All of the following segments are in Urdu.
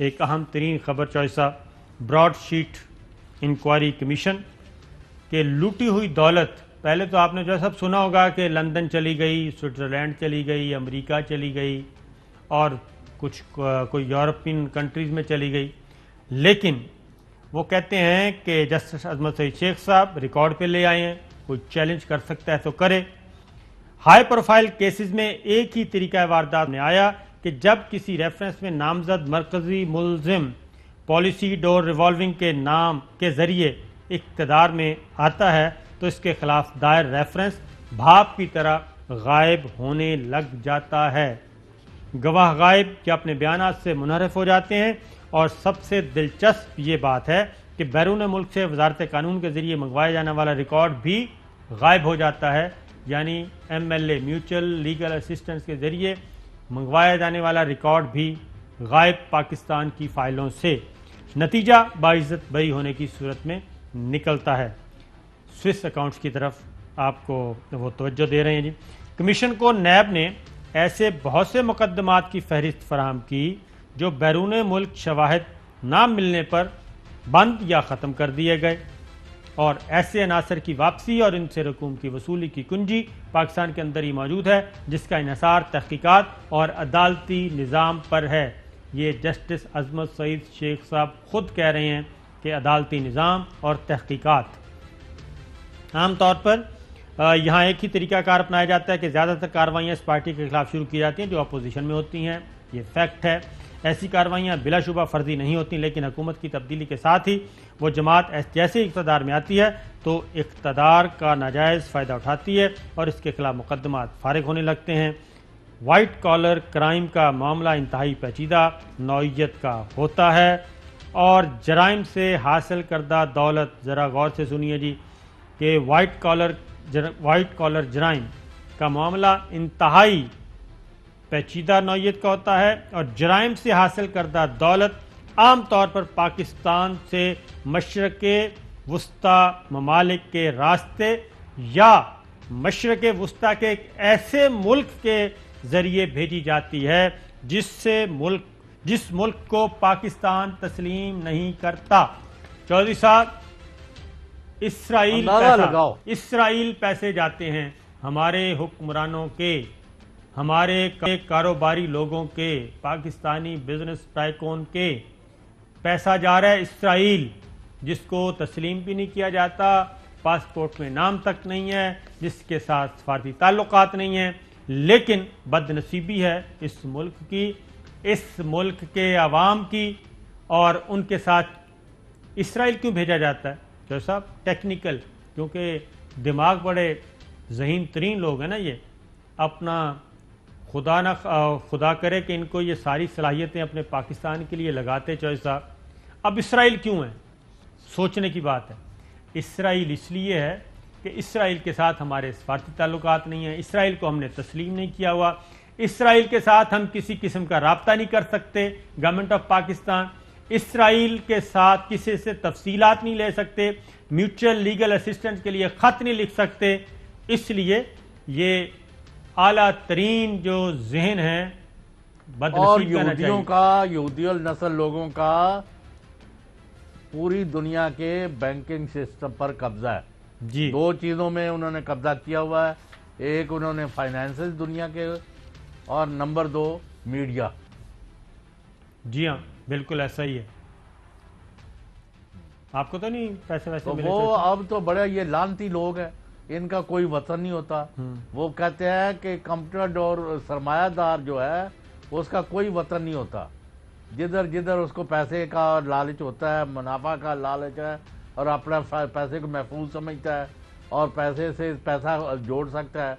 ایک اہم ترین خبر چوائسا براڈ شیٹ انکوائری کمیشن کہ لوٹی ہوئی دولت، پہلے تو آپ نے جو سب سنا ہوگا کہ لندن چلی گئی، سوئٹزرلینڈ چلی گئی، امریکہ چلی گئی اور کچھ کوئی یورپین کنٹریز میں چلی گئی، لیکن وہ کہتے ہیں کہ جسٹس عظمت سعید شیخ صاحب ریکارڈ پہ لے آئے ہیں، کوئی چیلنج کر سکتا ہے تو کرے۔ ہائی پروفائل کیسز میں ایک ہی طریقہ واردات میں آیا کہ جب کسی ریفرنس میں نامزد مرکزی ملزم پالیسی ڈور ریوالونگ کے نام کے ذریعے اقتدار میں آتا ہے تو اس کے خلاف دائر ریفرنس بھاپ کی طرح غائب ہونے لگ جاتا ہے۔ گواہ غائب یا اپنے بیانات سے منحرف ہو جاتے ہیں، اور سب سے دلچسپ یہ بات ہے کہ بیرون ملک سے وزارت قانون کے ذریعے منگوایا جانے والا ریکارڈ بھی غائب ہو جاتا ہے، یعنی M L A mutual legal assistance کے ذریعے منگوایا جانے والا ریکارڈ بھی غائب پاکستان کی فائلوں سے۔ نتیجہ باعزت بری ہونے کی صورت میں نکلتا ہے۔ سوئس اکاؤنٹس کی طرف آپ کو وہ توجہ دے رہے ہیں جی۔ کمیشن کو نیب نے ایسے بہت سے مقدمات کی فہرست فراہم کی جو بیرون ملک شواہد نہ ملنے پر بند یا ختم کر دیے گئے، اور ایسے عناصر کی واپسی اور ان سے رقوم کی وصولی کی کنجی پاکستان کے اندر ہی موجود ہے، جس کا انحصار تحقیقات اور عدالتی نظام پر ہے۔ یہ جسٹس عظمت سعید شیخ صاحب خود کہہ رہے ہیں کہ عدالتی نظام اور تحقیقات۔ عام طور پر یہاں ایک ہی طریقہ کار اپنایا جاتا ہے کہ زیادہ تر کارروائیاں اس پارٹی کے خلاف شروع کی جاتی ہیں جو اپوزیشن میں ہوتی ہیں، یہ فیکٹ ہے۔ ایسی کارروائیاں بلا شبہ فرضی نہیں ہوتی، لیکن حکومت کی تبدیلی کے ساتھ ہی وہ جماعت جیسے اقتدار میں آتی ہے تو اقتدار کا ناجائز فائدہ اٹھاتی ہے اور اس کے خلاف مقدمات فارغ ہونے لگتے ہیں۔ وائٹ کالر کرائم کا معاملہ انتہائی پیچیدہ نوعیت کا ہوتا ہے، اور جرائم سے حاصل کردہ دولت، ذرا غور سے سنیے جی کہ وائٹ کالر جرائم کا معاملہ انتہائی پیچیدہ نوعیت کا ہوتا ہے، اور جرائم سے حاصل کردہ دولت عام طور پر پاکستان سے مشرق وسطی ممالک کے راستے یا مشرق وسطی کے ایک ایسے ملک کے ذریعے بھیجی جاتی ہے جس ملک کو پاکستان تسلیم نہیں کرتا۔ چودھری صاحب، اسرائیل پیسے جاتے ہیں ہمارے حکمرانوں کے، ہمارے کاروباری لوگوں کے، پاکستانی بزنس ٹائکون کے، پیسہ جا رہا ہے اسرائیل، جس کو تسلیم بھی نہیں کیا جاتا، پاسپورٹ میں نام تک نہیں ہے، جس کے ساتھ سفارتی تعلقات نہیں ہیں، لیکن بد نصیبی ہے اس ملک کی، اس ملک کے عوام کی، اور ان کے ساتھ اسرائیل کیوں بھیجا جاتا ہے؟ جو صاحب ٹیکنیکل، کیونکہ دماغ بڑے ذہین ترین لوگ ہیں نا، یہ اپنا خدا کرے کہ ان کو یہ ساری صلاحیتیں اپنے پاکستان کے لیے لگاتے چوہے صاحب۔ اب اسرائیل کیوں ہے؟ سوچنے کی بات ہے۔ اسرائیل اس لیے ہے کہ اسرائیل کے ساتھ ہمارے سفارتی تعلقات نہیں ہیں، اسرائیل کو ہم نے تسلیم نہیں کیا ہوا، اسرائیل کے ساتھ ہم کسی قسم کا رابطہ نہیں کر سکتے، گورنمنٹ آف پاکستان اسرائیل کے ساتھ کسی سے تفصیلات نہیں لے سکتے، میوچل لیگل اسسٹنس کے لیے خط نہیں لکھ سکتے، اس لیے یہ اعلیٰ ترین جو ذہن ہے اور یہودیوں کا، یہودی النسل لوگوں کا پوری دنیا کے بینکنگ سسٹم پر قبضہ ہے جی۔ دو چیزوں میں انہوں نے قبضہ کیا ہوا ہے، ایک انہوں نے فائنینسز دنیا کے، اور نمبر دو میڈیا۔ جی ہاں، بالکل ایسا ہی ہے۔ آپ کو تو نہیں پیسے ویسے ملے؟ وہ اب تو بڑے یہ لانتی لوگ ہیں، ان کا کوئی وطن نہیں ہوتا۔ وہ کہتے ہیں کہ کمپیوٹر اور سرمایہ دار جو ہے اس کا کوئی وطن نہیں ہوتا، جدھر اس کو پیسے کا لالچ ہوتا ہے، منافع کا لالچ ہے، اور اپنا پیسے کو محفوظ سمجھتا ہے اور پیسے سے پیسہ جوڑ سکتا ہے،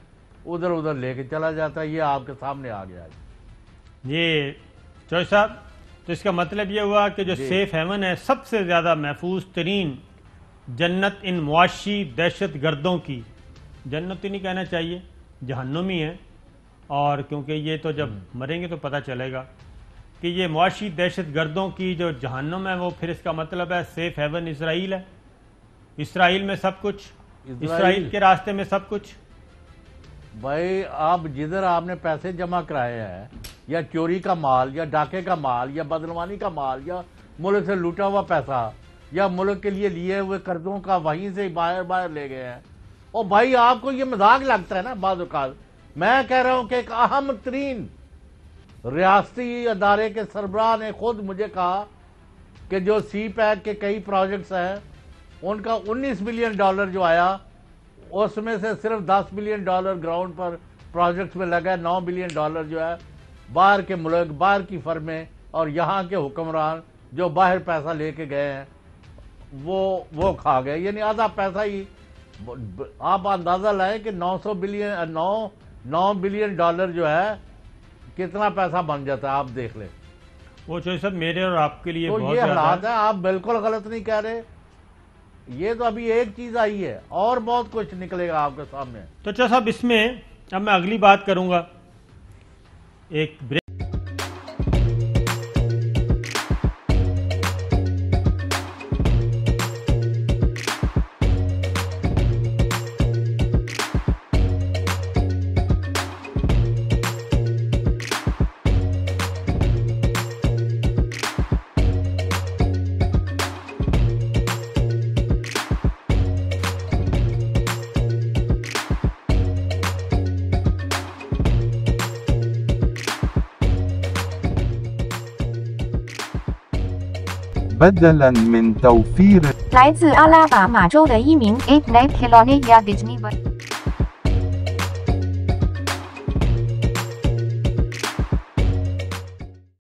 ادھر لے کے چلا جاتا ہے۔ یہ آپ کے سامنے آ گیا ہے یہ چوہے صاحب۔ تو اس کا مطلب یہ ہوا کہ جو سیف ہیون ہے، سب سے زیادہ محفوظ ترین جنت ان معاشی دہشت گردوں کی، جنت ہی نہیں کہنا چاہیے، جہنمی ہے، اور کیونکہ یہ تو جب مریں گے تو پتہ چلے گا کہ یہ معاشی دہشت گردوں کی جو جہنم ہے، وہ پھر اس کا مطلب ہے سیف ہیون اسرائیل ہے، اسرائیل میں سب کچھ، اسرائیل کے راستے میں سب کچھ۔ بھائی آپ جدھر آپ نے پیسے جمع کرائے ہیں یا چوری کا مال یا ڈاکے کا مال یا بدعنوانی کا مال یا ملک سے لوٹا ہوا پیسہ یا ملک کے لیے ہوئے قرضوں کا وہیں سے باہر لے گئے ہیں. اور بھائی آپ کو یہ مذاق لگتا ہے نا بعض اوقات. میں کہہ رہا ہوں کہ ایک اہم ترین ریاستی ادارے کے سربراہ نے خود مجھے کہا کہ جو سی پیک کے کئی پروجیکٹس ہیں ان کا $19 بلین جو آیا اس میں سے صرف $10 بلین گراؤنڈ پر پروجیکٹس میں لگا ہے. $9 بلین جو ہے باہر کے ملک باہر کی فرمیں اور یہاں کے حکمران جو باہر پیسہ لے کے گئے ہیں وہ کھا گئے. یعنی آدھا پیسہ ہی آپ اندازہ لائیں کہ $9 بلین جو ہے کتنا پیسہ بن جاتا ہے. آپ دیکھ لیں. وہ چوہدری صاحب میرے اور آپ کے لیے تو بہت یہ زیادہ حالات ہے. آپ بالکل غلط نہیں کہہ رہے. یہ تو ابھی ایک چیز آئی ہے اور بہت کچھ نکلے گا آپ کے سامنے. تو چوہدری صاحب اس میں اب میں اگلی بات کروں گا. ایک بریک بدلاً من توفير 来自阿拉巴马州的一名 8 Night Kelowna Disney